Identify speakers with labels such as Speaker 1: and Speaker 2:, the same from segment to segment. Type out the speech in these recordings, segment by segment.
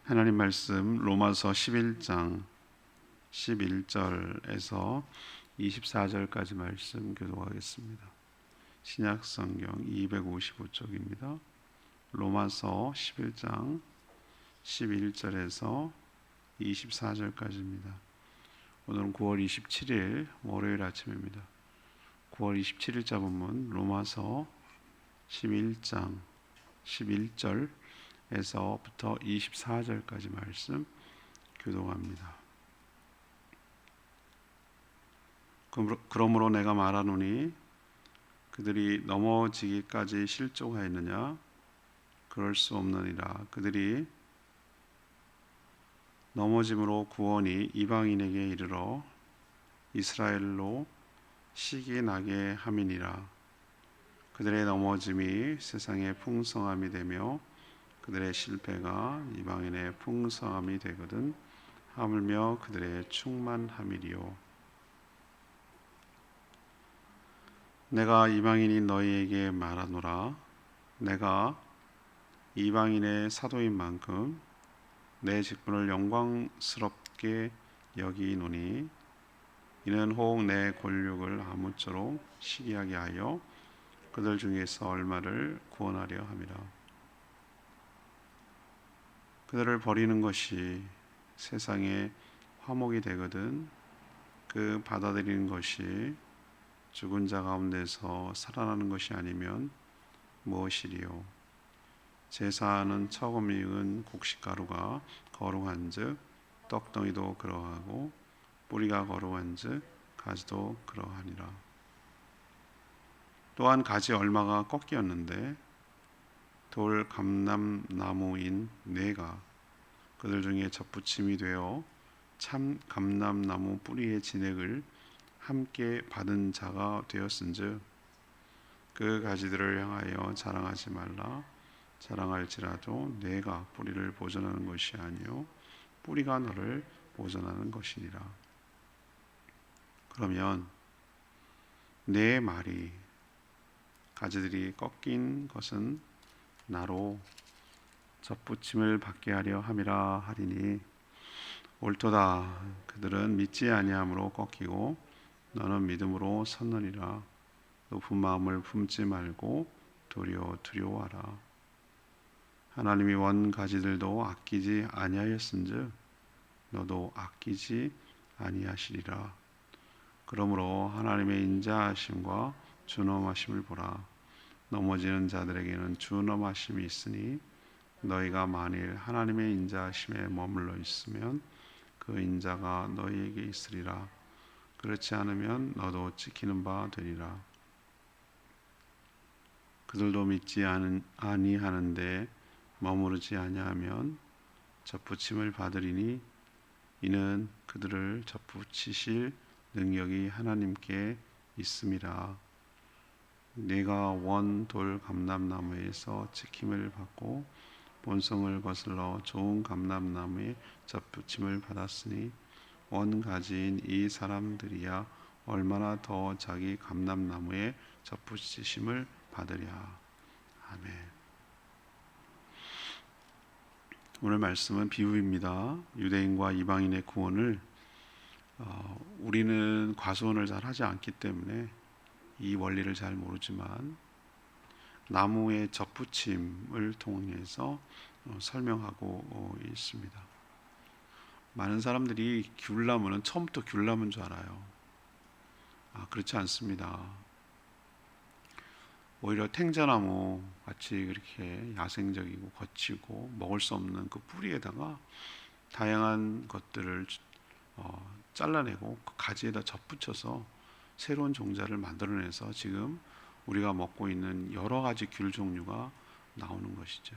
Speaker 1: 하나님 말씀 로마서 11장 11절에서 24절까지 말씀 교독하겠습니다. 신약 성경 255쪽입니다. 로마서 11장 11절에서 24절까지입니다. 오늘은 9월 27일 월요일 아침입니다. 9월 27일자 본문 로마서 11장 11절에서부터 24절까지 말씀 교독합니다. 그러므로 내가 말하노니 그들이 넘어지기까지 실족하였느냐? 그럴 수 없느니라. 그들이 넘어짐으로 구원이 이방인에게 이르러 이스라엘로 시기 나게 함이니라. 그들의 넘어짐이 세상의 풍성함이 되며 그들의 실패가 이방인의 풍성함이 되거든 하물며 그들의 충만함이리요. 내가 이방인인 너희에게 말하노라. 내가 이방인의 사도인 만큼 내 직분을 영광스럽게 여기노니 이는 혹 내 권력을 아무쪼록 시기하게 하여 그들 중에서 얼마를 구원하려 함이라. 그들을 버리는 것이 세상의 화목이 되거든 그 받아들이는 것이 죽은 자 가운데서 살아나는 것이 아니면 무엇이리요? 제사하는 처음 익은 곡식가루가 거룩한즉 떡덩이도 그러하고 뿌리가 거룩한즉 가지도 그러하니라. 또한 가지 얼마가 꺾이었는데 돌 감람나무인 뇌가 그들 중에 접붙임이 되어 참 감람나무 뿌리의 진액을 함께 받은 자가 되었은즉 그 가지들을 향하여 자랑하지 말라. 자랑할지라도 뇌가 뿌리를 보존하는 것이 아니요 뿌리가 너를 보존하는 것이니라. 그러면 내 말이 가지들이 꺾인 것은 나로 접붙임을 받게 하려 함이라 하리니 옳도다. 그들은 믿지 아니함으로 꺾이고 너는 믿음으로 섰느니라. 높은 마음을 품지 말고 도리어 두려워하라. 하나님이 원 가지들도 아끼지 아니하였은즉 너도 아끼지 아니하시리라. 그러므로 하나님의 인자하심과 준엄하심을 보라. 넘어지는 자들에게는 준엄하심이 있으니 너희가 만일 하나님의 인자하심에 머물러 있으면 그 인자가 너희에게 있으리라. 그렇지 않으면 너도 지키는 바 되리라. 그들도 믿지 아니하는데 머무르지 아니하면 접붙임을 받으리니 이는 그들을 접붙이실 능력이 하나님께 있음이라. 네가 원 돌 감람나무에서 지킴을 받고 본성을 거슬러 좋은 감람나무에 접붙임을 받았으니 원 가지인 이 사람들이야 얼마나 더 자기 감람나무에 접붙이심을 받으랴. 아멘. 오늘 말씀은 비유입니다. 유대인과 이방인의 구원을 우리는 과수원을 잘 하지 않기 때문에 이 원리를 잘 모르지만 나무의 접붙임을 통해서 설명하고 있습니다. 많은 사람들이 귤나무는 처음부터 귤나무인 줄 알아요. 그렇지 않습니다. 오히려 탱자나무 같이 그렇게 야생적이고 거치고 먹을 수 없는 그 뿌리에다가 다양한 것들을 잘라내고 그 가지에다 접붙여서 새로운 종자를 만들어내서 지금 우리가 먹고 있는 여러 가지 귤 종류가 나오는 것이죠.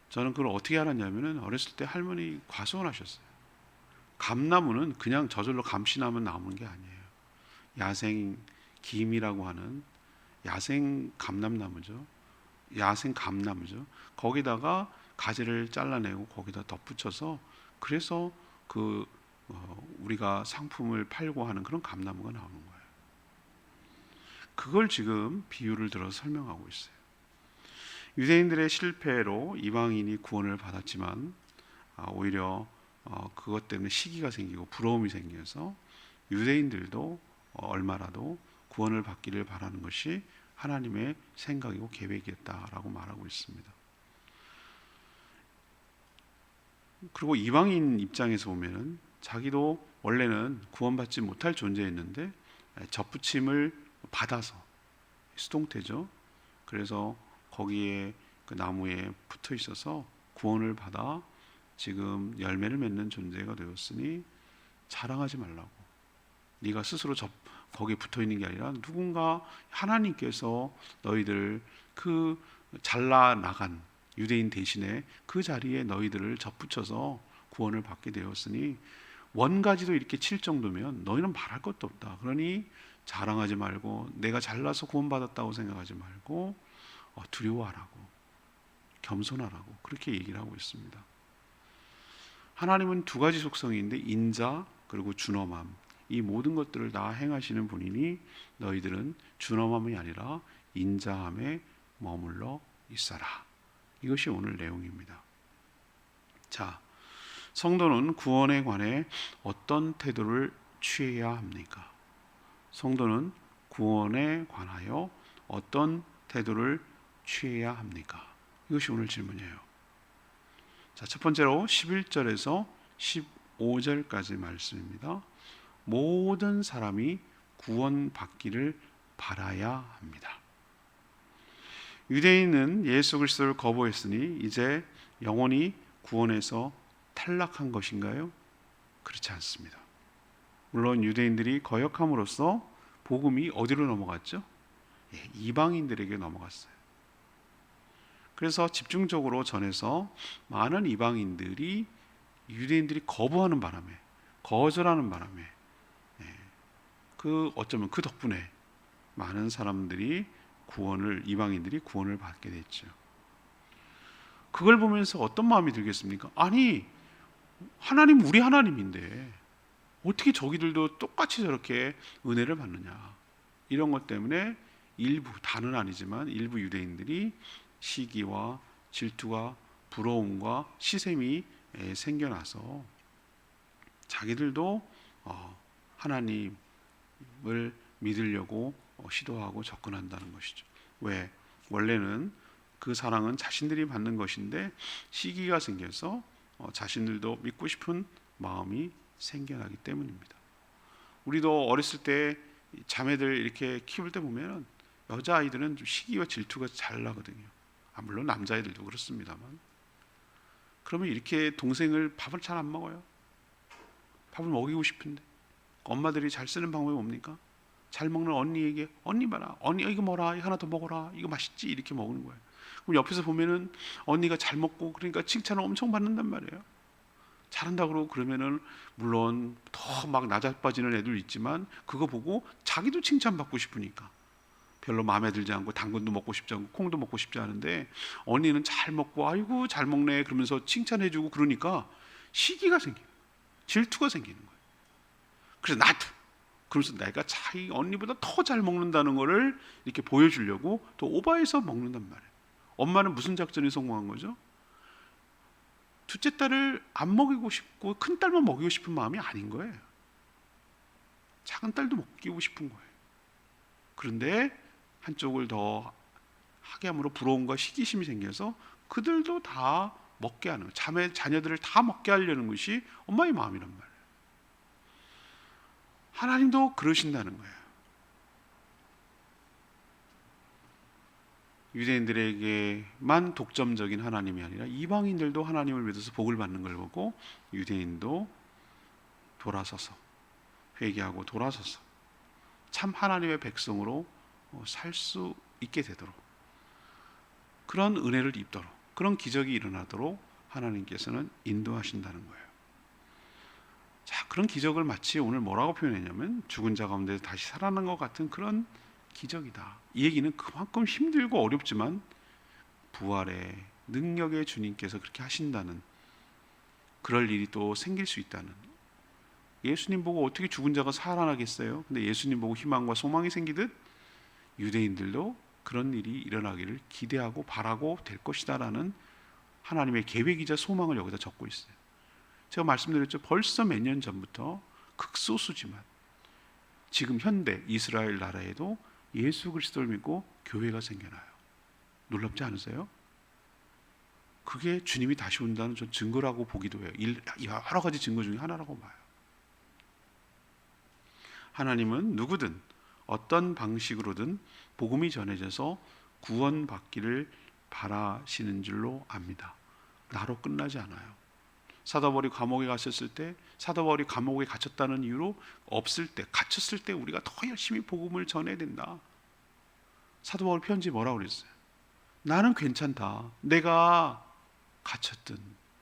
Speaker 1: 저는 그걸 어떻게 알았냐면은 어렸을 때 할머니 과수원하셨어요. 감나무는 그냥 저절로 감시나무 나오는 게 아니에요. 야생 김이라고 하는 야생 감람나무죠. 야생 감나무죠. 거기다가 가지를 잘라내고 거기다 덧붙여서 그래서 우리가 상품을 팔고 하는 그런 감나무가 나오는 거예요. 그걸 지금 비유를 들어서 설명하고 있어요. 유대인들의 실패로 이방인이 구원을 받았지만 오히려 그것 때문에 시기가 생기고 부러움이 생겨서 유대인들도 얼마라도 구원을 받기를 바라는 것이 하나님의 생각이고 계획이었다라고 말하고 있습니다. 그리고 이방인 입장에서 보면은 자기도 원래는 구원받지 못할 존재였는데 접붙임을 받아서 수동태죠. 그래서 거기에 그 나무에 붙어 있어서 구원을 받아 지금 열매를 맺는 존재가 되었으니 자랑하지 말라고. 네가 스스로 거기에 붙어 있는 게 아니라 누군가 하나님께서 너희들 그 잘라 나간 유대인 대신에 그 자리에 너희들을 접붙여서 구원을 받게 되었으니 원가지도 이렇게 칠 정도면 너희는 말할 것도 없다. 그러니 자랑하지 말고 내가 잘나서 구원받았다고 생각하지 말고 두려워하라고, 겸손하라고 그렇게 얘기를 하고 있습니다. 하나님은 두 가지 속성인데 인자 그리고 준엄함, 이 모든 것들을 다 행하시는 분이니 너희들은 준엄함이 아니라 인자함에 머물러 있어라. 이것이 오늘 내용입니다. 자, 성도는 구원에 관해 어떤 태도를 취해야 합니까? 성도는 구원에 관하여 어떤 태도를 취해야 합니까? 이것이 오늘 질문이에요. 자, 첫 번째로 11절에서 15절까지 말씀입니다. 모든 사람이 구원받기를 바라야 합니다. 유대인은 예수 그리스도를 거부했으니 이제 영원히 구원에서 탈락한 것인가요? 그렇지 않습니다. 물론 유대인들이 거역함으로써 복음이 어디로 넘어갔죠? 이방인들에게 넘어갔어요. 그래서 집중적으로 전해서 많은 이방인들이 유대인들이 거부하는 바람에, 거절하는 바람에 어쩌면 그 덕분에 많은 사람들이 이방인들이 구원을 받게 됐죠. 그걸 보면서 어떤 마음이 들겠습니까? 아니, 하나님 우리 하나님인데 어떻게 저기들도 똑같이 저렇게 은혜를 받느냐. 이런 것 때문에 일부, 다는 아니지만 일부 유대인들이 시기와 질투와 부러움과 시샘이 생겨나서 자기들도 하나님을 믿으려고 시도하고 접근한다는 것이죠. 왜? 원래는 그 사랑은 자신들이 받는 것인데 시기가 생겨서 자신들도 믿고 싶은 마음이 생겨나기 때문입니다. 우리도 어렸을 때 자매들 이렇게 키울 때 보면 여자아이들은 좀 시기와 질투가 잘 나거든요. 물론 남자아이들도 그렇습니다만. 그러면 이렇게 동생을 밥을 잘 안 먹어요. 밥을 먹이고 싶은데 엄마들이 잘 쓰는 방법이 뭡니까? 잘 먹는 언니에게 언니 봐라, 언니 이거 먹어라, 이거 하나 더 먹어라, 이거 맛있지, 이렇게 먹는 거예요. 그럼 옆에서 보면은 언니가 잘 먹고 그러니까 칭찬을 엄청 받는단 말이에요. 잘한다고 그러면은 물론 더 막 나자빠지는 애들 있지만 그거 보고 자기도 칭찬받고 싶으니까 별로 마음에 들지 않고 당근도 먹고 싶지 않고 콩도 먹고 싶지 않은데 언니는 잘 먹고 아이고 잘 먹네 그러면서 칭찬해주고 그러니까 시기가 생겨요. 질투가 생기는 거예요. 그래서 나도 그러면서 내가 자기 언니보다 더 잘 먹는다는 거를 이렇게 보여주려고 또 오버해서 먹는단 말이에요. 엄마는 무슨 작전이 성공한 거죠? 둘째 딸을 안 먹이고 싶고 큰 딸만 먹이고 싶은 마음이 아닌 거예요. 작은 딸도 먹이고 싶은 거예요. 그런데 한쪽을 더 하게 함으로 부러움과 시기심이 생겨서 그들도 다 먹게 하는, 자녀들을 다 먹게 하려는 것이 엄마의 마음이란 말이에요. 하나님도 그러신다는 거예요. 유대인들에게만 독점적인 하나님이 아니라 이방인들도 하나님을 믿어서 복을 받는 걸 보고 유대인도 돌아서서 회개하고 돌아서서 참 하나님의 백성으로 살 수 있게 되도록 그런 은혜를 입도록 그런 기적이 일어나도록 하나님께서는 인도하신다는 거예요. 자, 그런 기적을 마치 오늘 뭐라고 표현했냐면 죽은 자 가운데 다시 살아난 것 같은 그런 기적이다. 이 얘기는 그만큼 힘들고 어렵지만 부활의 능력의 주님께서 그렇게 하신다는, 그럴 일이 또 생길 수 있다는. 예수님 보고 어떻게 죽은 자가 살아나겠어요? 근데 예수님 보고 희망과 소망이 생기듯 유대인들도 그런 일이 일어나기를 기대하고 바라고 될 것이다라는 하나님의 계획이자 소망을 여기다 적고 있어요. 제가 말씀드렸죠. 벌써 몇 년 전부터 극소수지만 지금 현대 이스라엘 나라에도 예수 그리스도를 믿고 교회가 생겨나요. 놀랍지 않으세요? 그게 주님이 다시 온다는 전 증거라고 보기도 해요. 여러 가지 증거 중에 하나라고 봐요. 하나님은 누구든 어떤 방식으로든 복음이 전해져서 구원받기를 바라시는 줄로 압니다. 나로 끝나지 않아요. 사도 바울이 감옥에 갔었을 때, 사도 바울이 감옥에 갇혔다는 이유로 없을 때, 갇혔을 때 우리가 더 열심히 복음을 전해야 된다. 사도 바울 편지 뭐라고 그랬어요? 나는 괜찮다. 내가 갇혔든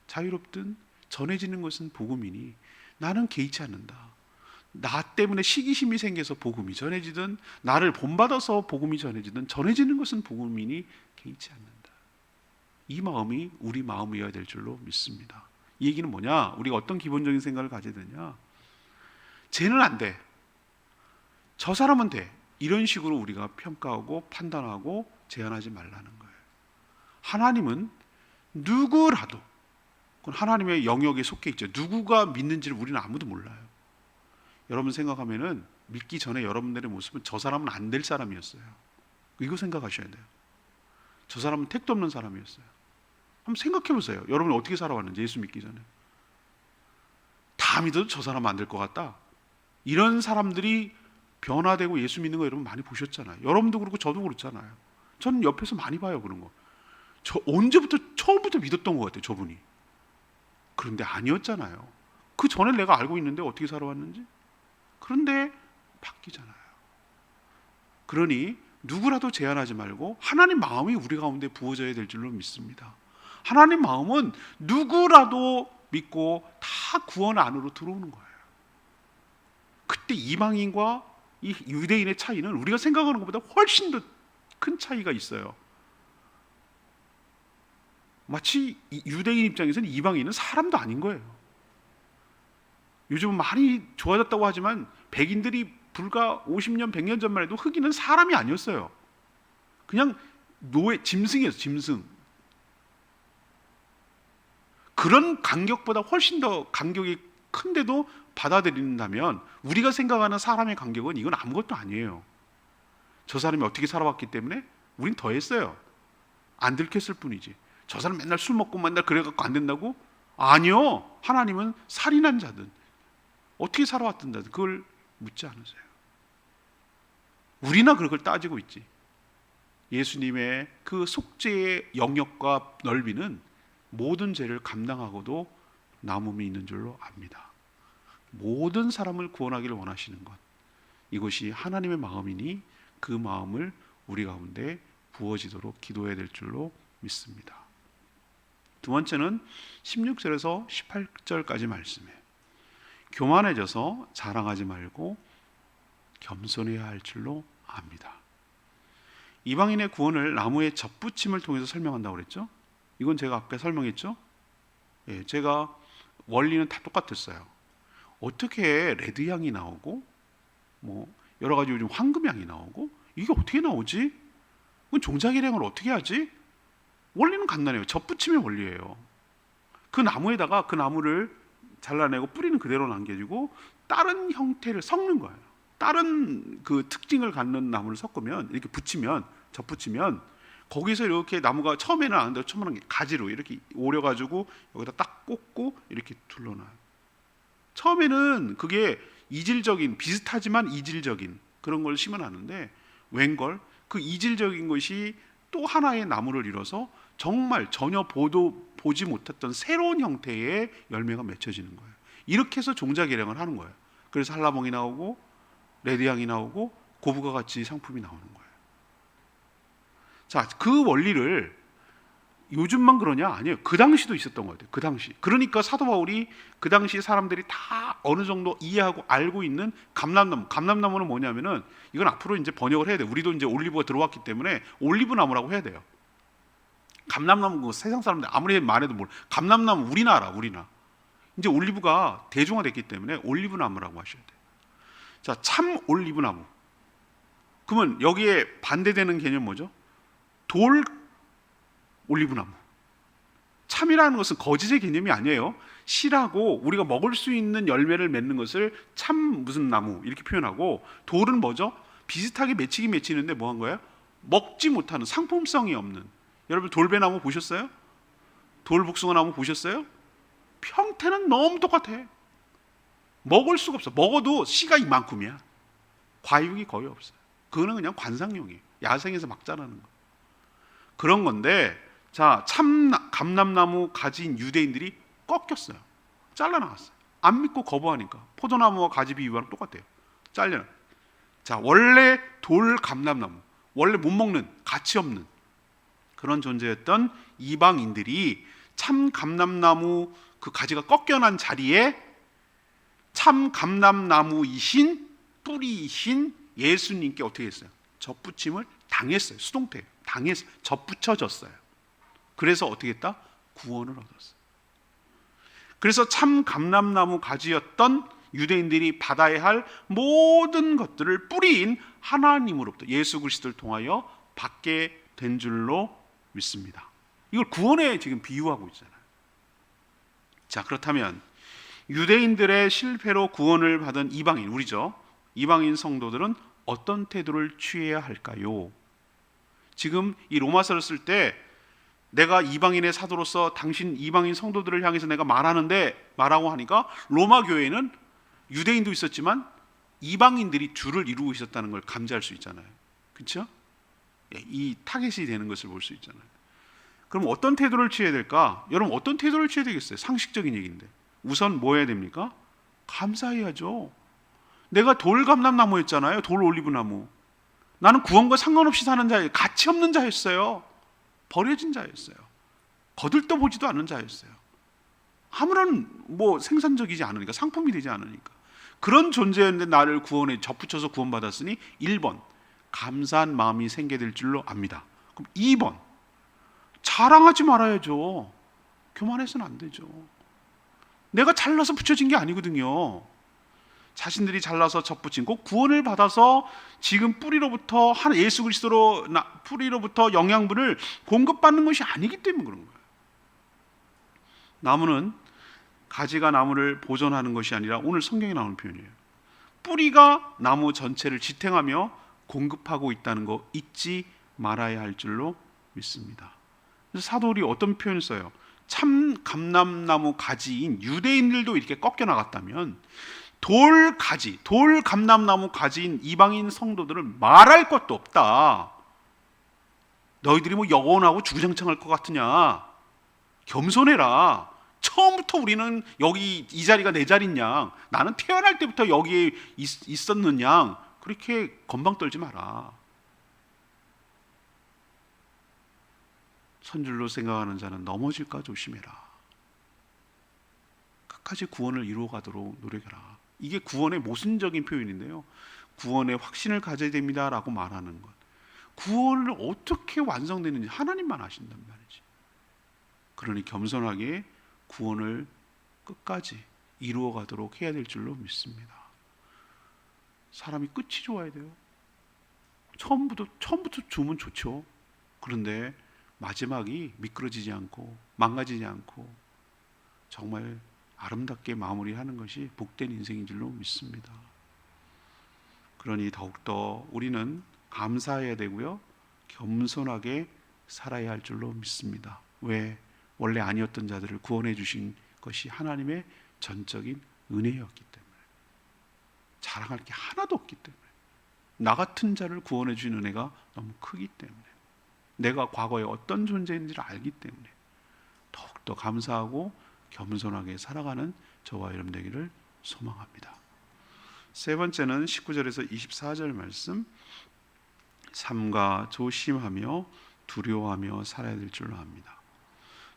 Speaker 1: 자유롭든 전해지는 것은 복음이니 나는 개의치 않는다. 나 때문에 시기심이 생겨서 복음이 전해지든 나를 본받아서 복음이 전해지든 전해지는 것은 복음이니 개의치 않는다. 이 마음이 우리 마음이어야 될 줄로 믿습니다. 이 얘기는 뭐냐? 우리가 어떤 기본적인 생각을 가져야 되냐? 쟤는 안 돼. 저 사람은 돼. 이런 식으로 우리가 평가하고 판단하고 제한하지 말라는 거예요. 하나님은 누구라도, 그건 하나님의 영역에 속해 있죠. 누구가 믿는지를 우리는 아무도 몰라요. 여러분 생각하면은 믿기 전에 여러분들의 모습은 저 사람은 안 될 사람이었어요. 이거 생각하셔야 돼요. 저 사람은 택도 없는 사람이었어요. 한번 생각해 보세요. 여러분 어떻게 살아왔는지 예수 믿기 전에. 다 믿어도 저 사람은 안 될 것 같다. 이런 사람들이 변화되고 예수 믿는 거 여러분 많이 보셨잖아요. 여러분도 그렇고 저도 그렇잖아요. 저는 옆에서 많이 봐요, 그런 거. 저 언제부터 처음부터 믿었던 것 같아요, 저분이. 그런데 아니었잖아요. 그 전에 내가 알고 있는데 어떻게 살아왔는지. 그런데 바뀌잖아요. 그러니 누구라도 제한하지 말고 하나님 마음이 우리 가운데 부어져야 될 줄로 믿습니다. 하나님 마음은 누구라도 믿고 다 구원 안으로 들어오는 거예요. 그때 이방인과 이 유대인의 차이는 우리가 생각하는 것보다 훨씬 더 큰 차이가 있어요. 마치 유대인 입장에서는 이방인은 사람도 아닌 거예요. 요즘은 많이 좋아졌다고 하지만 백인들이 불과 50년, 100년 전만 해도 흑인은 사람이 아니었어요. 그냥 노예, 짐승이었어요. 짐승. 그런 간격보다 훨씬 더 간격이 큰데도 받아들인다면 우리가 생각하는 사람의 간격은 이건 아무것도 아니에요. 저 사람이 어떻게 살아왔기 때문에 우린 더했어요. 안 들켰을 뿐이지. 저 사람 맨날 술 먹고 맨날 그래갖고 안 된다고? 아니요. 하나님은 살인한 자든 어떻게 살아왔든 자든 그걸 묻지 않으세요. 우리나 그걸 따지고 있지. 예수님의 그 속죄의 영역과 넓이는 모든 죄를 감당하고도 남음이 있는 줄로 압니다. 모든 사람을 구원하기를 원하시는 것, 이것이 하나님의 마음이니 그 마음을 우리 가운데 부어지도록 기도해야 될 줄로 믿습니다. 두 번째는 16절에서 18절까지 말씀이에요. 교만해져서 자랑하지 말고 겸손해야 할 줄로 압니다. 이방인의 구원을 나무의 접붙임을 통해서 설명한다고 그랬죠? 이건 제가 아까 설명했죠? 예, 제가 원리는 다 똑같았어요. 어떻게 레드 향이 나오고 뭐 여러 가지 요즘 황금 향이 나오고 이게 어떻게 나오지? 그건 종자계량을 어떻게 하지? 원리는 간단해요. 접붙임의 원리예요. 그 나무에다가 그 나무를 잘라내고 뿌리는 그대로 남겨지고 다른 형태를 섞는 거예요. 다른 그 특징을 갖는 나무를 섞으면 이렇게 붙이면 접붙이면 거기서 이렇게 나무가 처음에는 안 돼요. 처음에는 가지로 이렇게 오려가지고 여기다 딱 꽂고 이렇게 둘러놔요. 처음에는 그게 이질적인 비슷하지만 이질적인 그런 걸 심어놨는데 웬걸 그 이질적인 것이 또 하나의 나무를 이뤄서 정말 전혀 보지 못했던 새로운 형태의 열매가 맺혀지는 거예요. 이렇게 해서 종자개량을 하는 거예요. 그래서 한라봉이 나오고 레드향이 나오고 고부가 같이 상품이 나오는 거예요. 자, 그 원리를 요즘만 그러냐? 아니에요. 그 당시도 있었던 것 같아요. 그 당시. 그러니까 사도 바울이 그 당시 사람들이 다 어느 정도 이해하고 알고 있는 감람나무. 감람나무는 뭐냐면은 이건 앞으로 이제 번역을 해야 돼요. 우리도 이제 올리브가 들어왔기 때문에 올리브나무라고 해야 돼요. 감람나무 세상 사람들 아무리 말해도 뭘. 감람나무 우리나라. 이제 올리브가 대중화됐기 때문에 올리브나무라고 하셔야 돼요. 자, 참 올리브나무. 그러면 여기에 반대되는 개념 뭐죠? 돌, 올리브나무. 참이라는 것은 거짓의 개념이 아니에요. 실하고 우리가 먹을 수 있는 열매를 맺는 것을 참 무슨 나무 이렇게 표현하고, 돌은 뭐죠? 비슷하게 맺히긴 맺히는데 뭐 한 거예요? 먹지 못하는, 상품성이 없는. 여러분 돌배나무 보셨어요? 돌복숭아나무 보셨어요? 형태는 너무 똑같아. 먹을 수가 없어. 먹어도 씨가 이만큼이야. 과육이 거의 없어요. 그거는 그냥 관상용이에요. 야생에서 막 자라는 거. 그런 건데, 자, 참 감람나무 가지인 유대인들이 꺾였어요. 잘라나갔어요. 안 믿고 거부하니까. 포도나무와 가지 비유랑 똑같아요. 잘려나. 자, 원래 돌 감람나무, 원래 못 먹는, 가치 없는 그런 존재였던 이방인들이 참 감람나무 그 가지가 꺾여난 자리에 참 감람나무이신, 뿌리이신 예수님께 어떻게 했어요? 접붙임을 당했어요. 수동태예요. 당했어요. 접붙여졌어요. 그래서 어떻게 했다? 구원을 얻었어요. 그래서 참 감람나무 가지였던 유대인들이 받아야 할 모든 것들을 뿌리인 하나님으로부터 예수 그리스도를 통하여 받게 된 줄로 믿습니다. 이걸 구원에 지금 비유하고 있잖아요. 자, 그렇다면 유대인들의 실패로 구원을 받은 이방인, 우리죠. 이방인 성도들은 어떤 태도를 취해야 할까요? 지금 이 로마서를 쓸 때 내가 이방인의 사도로서 당신 이방인 성도들을 향해서 내가 말하고 하니까 로마 교회는 유대인도 있었지만 이방인들이 주를 이루고 있었다는 걸 감지할 수 있잖아요. 그렇죠? 이 타겟이 되는 것을 볼 수 있잖아요. 그럼 어떤 태도를 취해야 될까? 여러분 어떤 태도를 취해야 되겠어요? 상식적인 얘기인데 우선 뭐 해야 됩니까? 감사해야죠. 내가 돌 감람나무였잖아요. 돌 올리브나무. 나는 구원과 상관없이 사는 자예요. 가치 없는 자였어요. 버려진 자였어요. 거들떠보지도 않는 자였어요. 아무런 생산적이지 않으니까, 상품이 되지 않으니까. 그런 존재였는데 나를 구원에 접붙여서 구원받았으니 1번 감사한 마음이 생겨야 될 줄로 압니다. 그럼 2번 자랑하지 말아야죠. 교만해서는 안 되죠. 내가 잘나서 붙여진 게 아니거든요. 자신들이 잘나서 접붙인, 꼭 구원을 받아서 지금 뿌리로부터 예수 그리스도로 뿌리로부터 영양분을 공급받는 것이 아니기 때문에 그런 거예요. 나무는 가지가 나무를 보존하는 것이 아니라 오늘 성경에 나오는 표현이에요. 뿌리가 나무 전체를 지탱하며 공급하고 있다는 거 잊지 말아야 할 줄로 믿습니다. 그래서 사도들이 어떤 표현을 써요? 참 감람나무 가지인 유대인들도 이렇게 꺾여 나갔다면 돌 감람나무 가지인 이방인 성도들은 말할 것도 없다. 너희들이 영원하고 주구장창할 것 같으냐? 겸손해라. 처음부터 우리는 여기 이 자리가 내 자리냐? 나는 태어날 때부터 여기에 있었느냐? 그렇게 건방 떨지 마라. 선줄로 생각하는 자는 넘어질까 조심해라. 끝까지 구원을 이루어가도록 노력해라. 이게 구원의 모순적인 표현인데요. 구원의 확신을 가져야 됩니다라고 말하는 것. 구원을 어떻게 완성되는지 하나님만 아신단 말이지. 그러니 겸손하게 구원을 끝까지 이루어가도록 해야 될 줄로 믿습니다. 사람이 끝이 좋아야 돼요. 처음부터 주면 좋죠. 그런데 마지막이 미끄러지지 않고 망가지지 않고 정말 아름답게 마무리하는 것이 복된 인생인 줄로 믿습니다. 그러니 더욱더 우리는 감사해야 되고요, 겸손하게 살아야 할 줄로 믿습니다. 왜? 원래 아니었던 자들을 구원해 주신 것이 하나님의 전적인 은혜였기 때문에, 자랑할 게 하나도 없기 때문에, 나 같은 자를 구원해 주신 은혜가 너무 크기 때문에, 내가 과거에 어떤 존재인지를 알기 때문에 더욱더 감사하고 겸손하게 살아가는 저와 여러분 되기를 소망합니다. 세 번째는 19절에서 24절 말씀, 삼가 조심하며 두려워하며 살아야 될 줄로 압니다.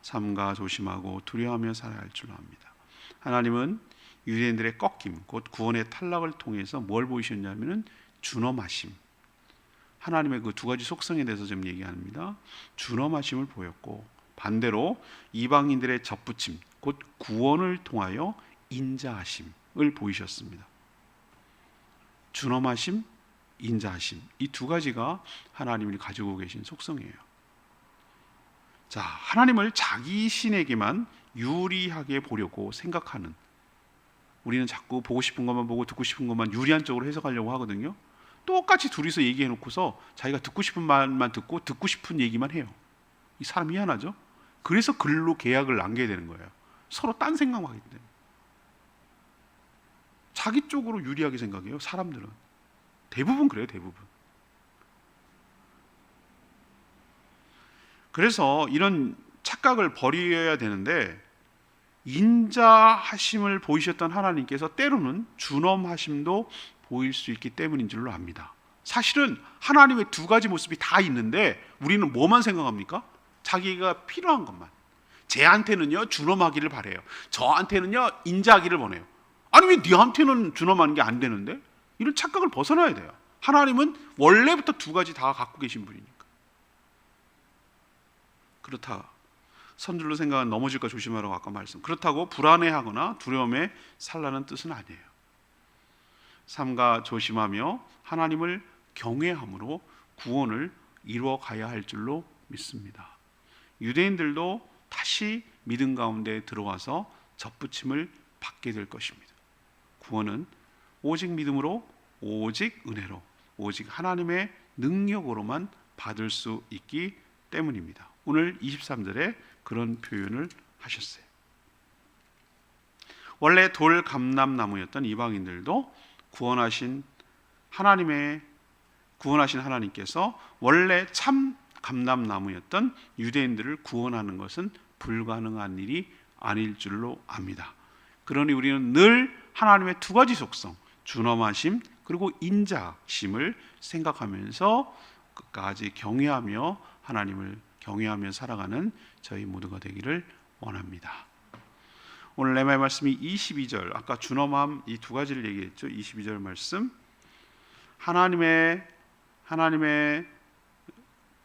Speaker 1: 삼가 조심하고 두려워하며 살아야 할 줄로 압니다. 하나님은 유대인들의 꺾임, 곧 구원의 탈락을 통해서 뭘 보이셨냐면은 준엄하심, 하나님의 그 두 가지 속성에 대해서 좀 얘기합니다. 준엄하심을 보였고, 반대로 이방인들의 접붙임, 곧 구원을 통하여 인자하심을 보이셨습니다. 준엄하심, 인자하심, 이 두 가지가 하나님이 가지고 계신 속성이에요. 자, 하나님을 자기 신에게만 유리하게 보려고 생각하는, 우리는 자꾸 보고 싶은 것만 보고 듣고 싶은 것만 유리한 쪽으로 해석하려고 하거든요. 똑같이 둘이서 얘기해 놓고서 자기가 듣고 싶은 말만 듣고 듣고 싶은 얘기만 해요. 이 사람 희한하죠? 그래서 글로 계약을 남겨야 되는 거예요. 서로 딴 생각만 하기 때문에. 자기 쪽으로 유리하게 생각해요. 사람들은 대부분 그래요. 대부분. 그래서 이런 착각을 버려야 되는데, 인자하심을 보이셨던 하나님께서 때로는 준엄하심도 보일 수 있기 때문인 줄로 압니다. 사실은 하나님의 두 가지 모습이 다 있는데 우리는 뭐만 생각합니까? 자기가 필요한 것만. 쟤한테는요 준엄하기를 바래요. 저한테는요 인자하기를 원해요. 아니 왜 네한테는 준엄한 게 안 되는데? 이런 착각을 벗어나야 돼요. 하나님은 원래부터 두 가지 다 갖고 계신 분이니까. 그렇다 선줄로 생각은 넘어질까 조심하라고 아까 말씀. 그렇다고 불안해하거나 두려움에 살라는 뜻은 아니에요. 삼가 조심하며 하나님을 경외함으로 구원을 이루어 가야 할 줄로 믿습니다. 유대인들도 다시 믿음 가운데 들어와서 접붙임을 받게 될 것입니다. 구원은 오직 믿음으로, 오직 은혜로, 오직 하나님의 능력으로만 받을 수 있기 때문입니다. 오늘 23절에 그런 표현을 하셨어요. 원래 돌 감람나무였던 이방인들도 구원하신 하나님께서 원래 참 감람나무였던 유대인들을 구원하는 것은 불가능한 일이 아닐 줄로 압니다. 그러니 우리는 늘 하나님의 두 가지 속성, 준엄하심 그리고 인자심을 생각하면서 끝까지 경외하며 하나님을 경외하며 살아가는 저희 모두가 되기를 원합니다. 오늘 내 말씀이 22절, 아까 준엄함 이 두 가지를 얘기했죠. 22절 말씀, 하나님의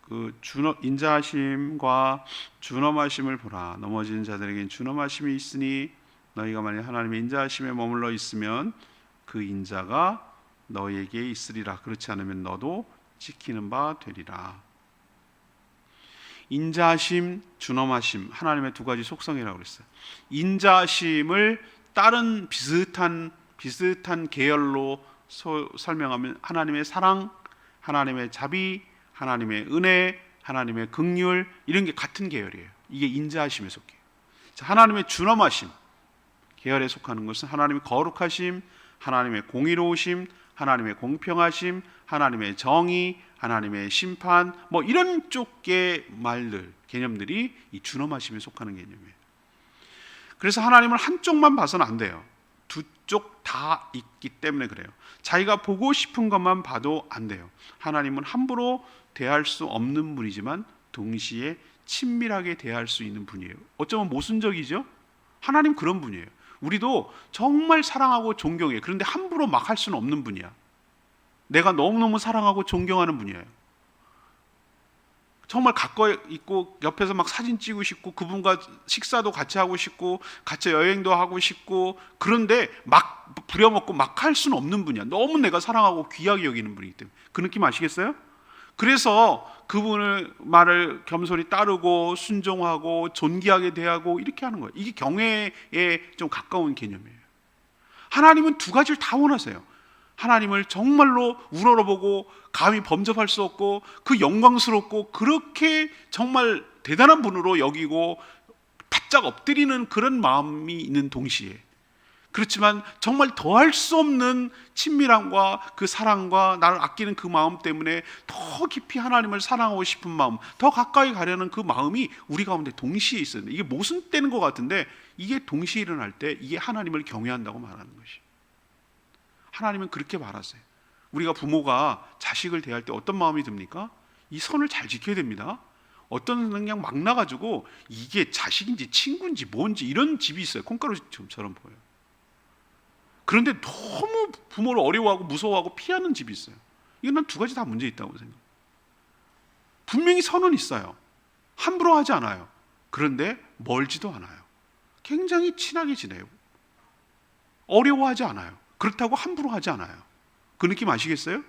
Speaker 1: 그 인자하심과 준엄하심을 보라. 넘어진 자들에게는 준엄하심이 있으니 너희가 만약 하나님의 인자하심에 머물러 있으면 그 인자가 너희에게 있으리라. 그렇지 않으면 너도 지키는 바 되리라. 인자하심, 준엄하심, 하나님의 두 가지 속성이라고 그랬어요. 인자하심을 다른 비슷한 계열로 설명하면 하나님의 사랑, 하나님의 자비, 하나님의 은혜, 하나님의 긍휼, 이런 게 같은 계열이에요. 이게 인자하심에 속해요. 자, 하나님의 준엄하심 계열에 속하는 것은 하나님의 거룩하심, 하나님의 공의로우심, 하나님의 공평하심, 하나님의 정의, 하나님의 심판, 뭐 이런 쪽의 말들, 개념들이 이 준엄하심에 속하는 개념이에요. 그래서 하나님을 한쪽만 봐서는 안 돼요. 두 쪽 다 있기 때문에 그래요. 자기가 보고 싶은 것만 봐도 안 돼요. 하나님은 함부로 대할 수 없는 분이지만 동시에 친밀하게 대할 수 있는 분이에요. 어쩌면 모순적이죠? 하나님 그런 분이에요. 우리도 정말 사랑하고 존경해요. 그런데 함부로 막 할 수는 없는 분이야. 내가 너무너무 사랑하고 존경하는 분이에요. 정말 가까이 있고 옆에서 막 사진 찍고 싶고 그분과 식사도 같이 하고 싶고 같이 여행도 하고 싶고, 그런데 막 부려먹고 막 할 수는 없는 분이야. 너무 내가 사랑하고 귀하게 여기는 분이기 때문에. 그 느낌 아시겠어요? 그래서 그분의 말을 겸손히 따르고 순종하고 존귀하게 대하고 이렇게 하는 거예요. 이게 경외에 좀 가까운 개념이에요. 하나님은 두 가지를 다 원하세요. 하나님을 정말로 우러러보고 감히 범접할 수 없고 그 영광스럽고 그렇게 정말 대단한 분으로 여기고 바짝 엎드리는 그런 마음이 있는 동시에, 그렇지만 정말 더할 수 없는 친밀함과 그 사랑과 나를 아끼는 그 마음 때문에 더 깊이 하나님을 사랑하고 싶은 마음, 더 가까이 가려는 그 마음이 우리 가운데 동시에 있어요. 이게 모순되는 것 같은데 이게 동시에 일어날 때 이게 하나님을 경외한다고 말하는 것이. 하나님은 그렇게 말하세요. 우리가 부모가 자식을 대할 때 어떤 마음이 듭니까? 이 선을 잘 지켜야 됩니다. 어떤 그냥 막 나가지고 이게 자식인지 친구인지 뭔지 이런 집이 있어요. 콩가루처럼 보여요. 그런데 너무 부모를 어려워하고 무서워하고 피하는 집이 있어요. 이건 난 두 가지 다 문제 있다고 생각해요. 분명히 선은 있어요. 함부로 하지 않아요. 그런데 멀지도 않아요. 굉장히 친하게 지내요. 어려워하지 않아요. 그렇다고 함부로 하지 않아요. 그 느낌 아시겠어요?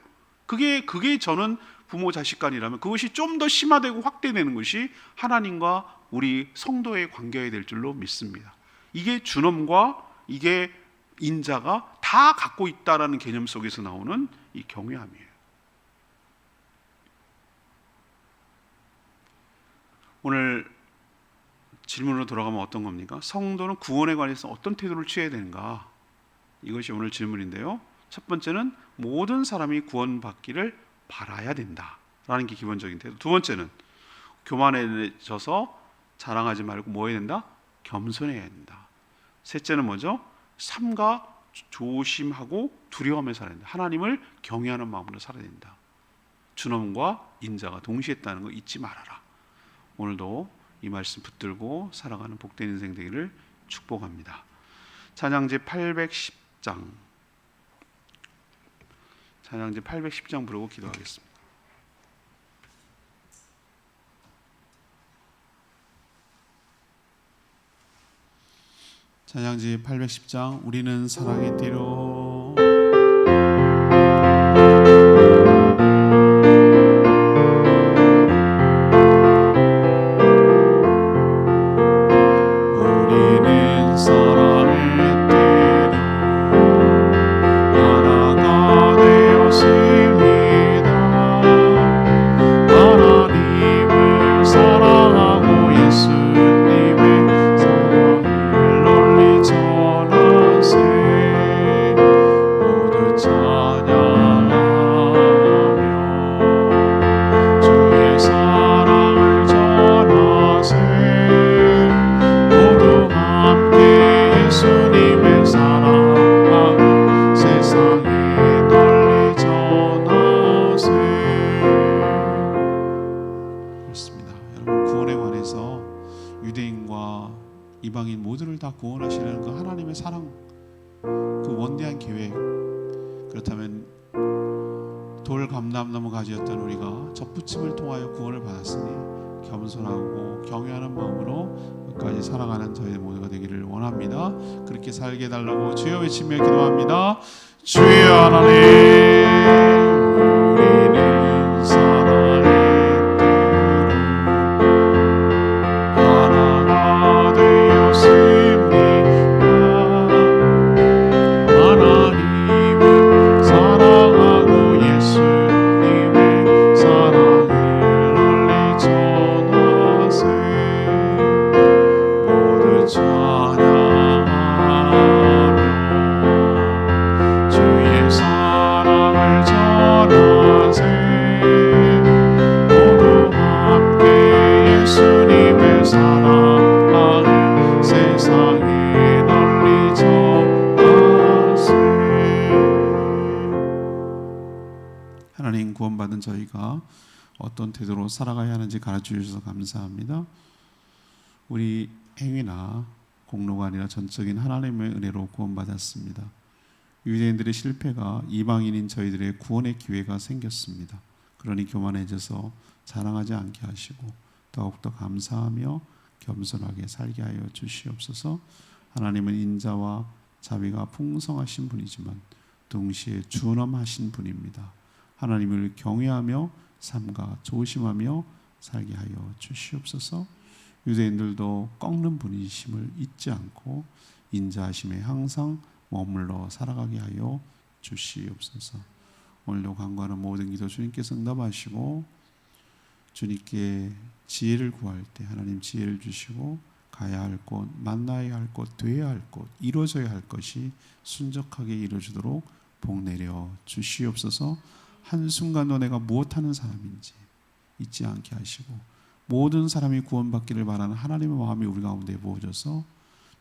Speaker 1: 그게 저는 부모 자식 간이라면 그것이 좀 더 심화되고 확대되는 것이 하나님과 우리 성도의 관계가 될 줄로 믿습니다. 이게 준엄과 이게 인자가 다 갖고 있다라는 개념 속에서 나오는 이 경외함이에요. 오늘 질문으로 돌아가면 어떤 겁니까? 성도는 구원에 관해서 어떤 태도를 취해야 되는가? 이것이 오늘 질문인데요. 첫 번째는 모든 사람이 구원받기를 바라야 된다라는 게 기본적인 태도. 두 번째는 교만해져서 자랑하지 말고 뭐 해야 된다? 겸손해야 된다. 셋째는 뭐죠? 삼가 조심하고 두려워하며 살아야 된다. 하나님을 경외하는 마음으로 살아야 된다. 준엄과 인자가 동시에 있다는 거 잊지 말아라. 오늘도 이 말씀 붙들고 살아가는 복된 인생 되기를 축복합니다. 찬양제 810장 찬양제 810장 부르고 기도하겠습니다. 찬양제 810장 우리는 사랑의 띠로 이방인 모두를 다 구원하시려는 그 하나님의 사랑, 그 원대한 계획. 그렇다면 돌 감람나무 가지였던 우리가 젖붙임을 통하여 구원을 받았으니 겸손하고 경외하는 마음으로 끝까지 살아가는 저희 모두가 되기를 원합니다. 그렇게 살게 해달라고 주여 외치며 기도합니다. 주여 하나님, 우리는 사랑의 구원받은 저희가 어떤 태도로 살아가야 하는지 가르쳐 주셔서 감사합니다. 우리 행위나 공로가 아니라 전적인 하나님의 은혜로 구원받았습니다. 유대인들의 실패가 이방인인 저희들의 구원의 기회가 생겼습니다. 그러니 교만해져서 자랑하지 않게 하시고 더욱더 감사하며 겸손하게 살게 하여 주시옵소서. 하나님은 인자와 자비가 풍성하신 분이지만 동시에 준엄하신 분입니다. 하나님을 경외하며 삼가 조심하며 살게 하여 주시옵소서. 유대인들도 꺾는 분이심을 잊지 않고 인자하심에 항상 머물러 살아가게 하여 주시옵소서. 오늘도 간구하는 모든 기도 주님께서 응답하시고 주님께 지혜를 구할 때 하나님 지혜를 주시고 가야 할 곳, 만나야 할 곳, 되어야 할 곳, 이루어져야 할 것이 순적하게 이루어지도록 복 내려 주시옵소서. 한순간도 내가 무엇하는 사람인지 잊지 않게 하시고 모든 사람이 구원받기를 바라는 하나님의 마음이 우리 가운데 부어져서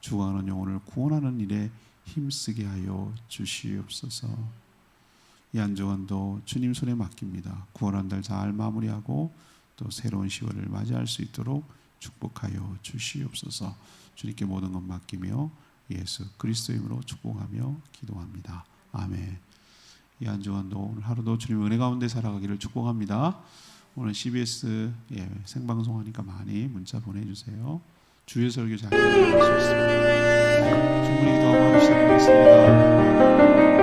Speaker 1: 죽어가는 영혼을 구원하는 일에 힘쓰게 하여 주시옵소서. 이 한 주간도 주님 손에 맡깁니다. 구원한 달 잘 마무리하고 또 새로운 10월을 맞이할 수 있도록 축복하여 주시옵소서. 주님께 모든 것 맡기며 예수 그리스도의 이름으로 축복하며 기도합니다. 아멘. 이 한 주간도 오늘 하루도 주님 은혜 가운데 살아가기를 축복합니다. 오늘 CBS 생방송하니까 많이 문자 보내주세요. 주의 설교 잘 들을 수 있습니다. 충분히 기도하고 하루 시작하겠습니다.